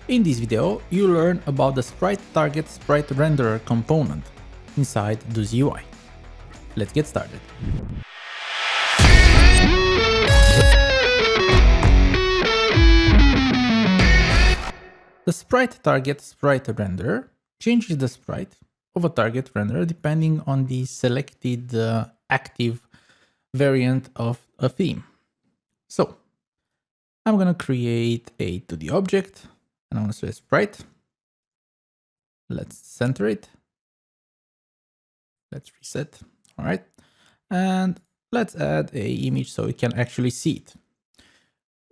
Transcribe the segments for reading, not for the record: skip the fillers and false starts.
In this video, you learn about the Sprite Target SpriteRenderer component inside DoozyUI. Let's get started. The Sprite Target SpriteRenderer changes the sprite of a target renderer depending on the selected active variant of a theme. So I'm going to create a 2D object and I'm going to say sprite. Let's center it. Let's reset. All right. And let's add a image so we can actually see it.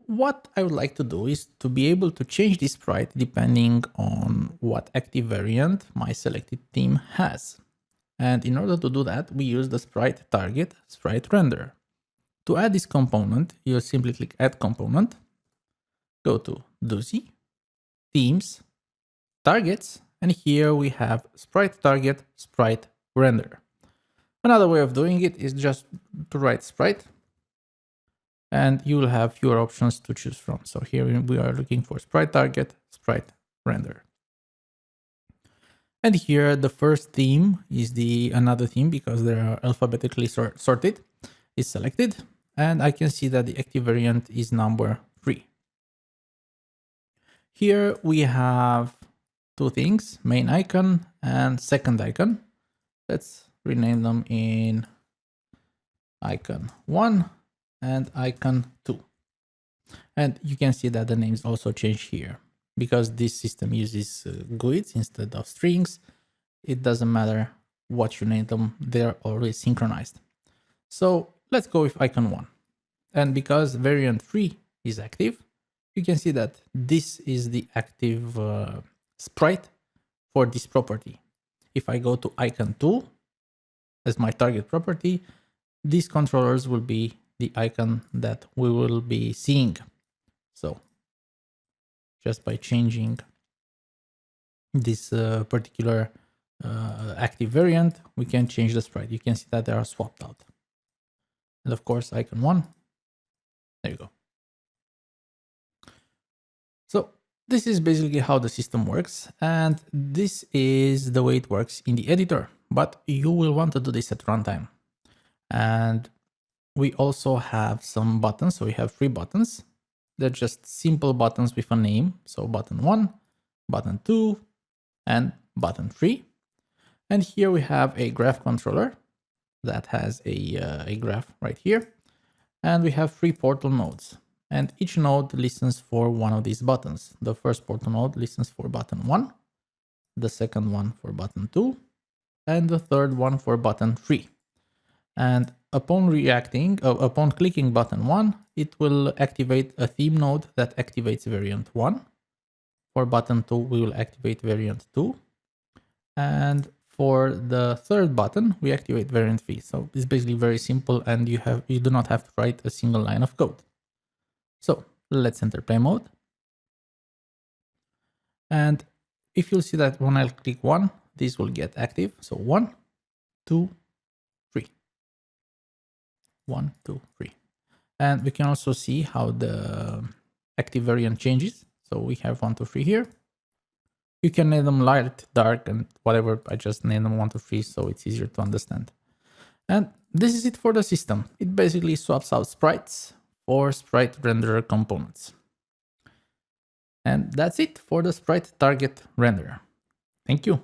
What I would like to do is to be able to change this sprite depending on what active variant my selected theme has. And in order to do that, we use the Sprite Target SpriteRenderer. To add this component, you'll simply click Add Component, go to Doozy, Themes, Targets, and here we have Sprite Target SpriteRenderer. Another way of doing it is just to write Sprite, and you will have fewer options to choose from. So here we are looking for Sprite Target SpriteRenderer. And here the first theme is another theme because they are alphabetically sorted, is selected. And I can see that the active variant is number 3. Here we have two things, main icon and second icon. Let's rename them in icon 1 and icon 2. And you can see that the names also change here. Because this system uses GUIDs instead of strings, it doesn't matter what you name them, they're always synchronized. So let's go with icon 1. And because variant 3 is active, you can see that this is the active sprite for this property. If I go to icon 2 as my target property, these controllers will be the icon that we will be seeing. So just by changing this particular active variant, we can change the sprite. You can see that they are swapped out. And of course, icon 1, there you go. So this is basically how the system works. And this is the way it works in the editor. But you will want to do this at runtime. And we also have some buttons. So we have 3 buttons. They're just simple buttons with a name. So button 1, button 2, and button 3. And here we have a graph controller that has a graph right here. And we have 3 portal nodes. And each node listens for one of these buttons. The first portal node listens for button 1, the second one for button 2, and the third one for button 3. And upon clicking button 1, it will activate a theme node that activates variant 1. For button 2, we will activate variant 2. And for the third button, we activate variant 3. So it's basically very simple and you do not have to write a single line of code. So let's enter play mode. And if you'll see that when I click 1, this will get active. So 1, 2, 3. 1, 2, 3. And we can also see how the active variant changes. So we have 1, 2, 3 here. You can name them light, dark, and whatever. I just name them 1, 2, 3 so it's easier to understand. And this is it for the system. It basically swaps out sprites for sprite renderer components. And that's it for the Sprite Target renderer. Thank you.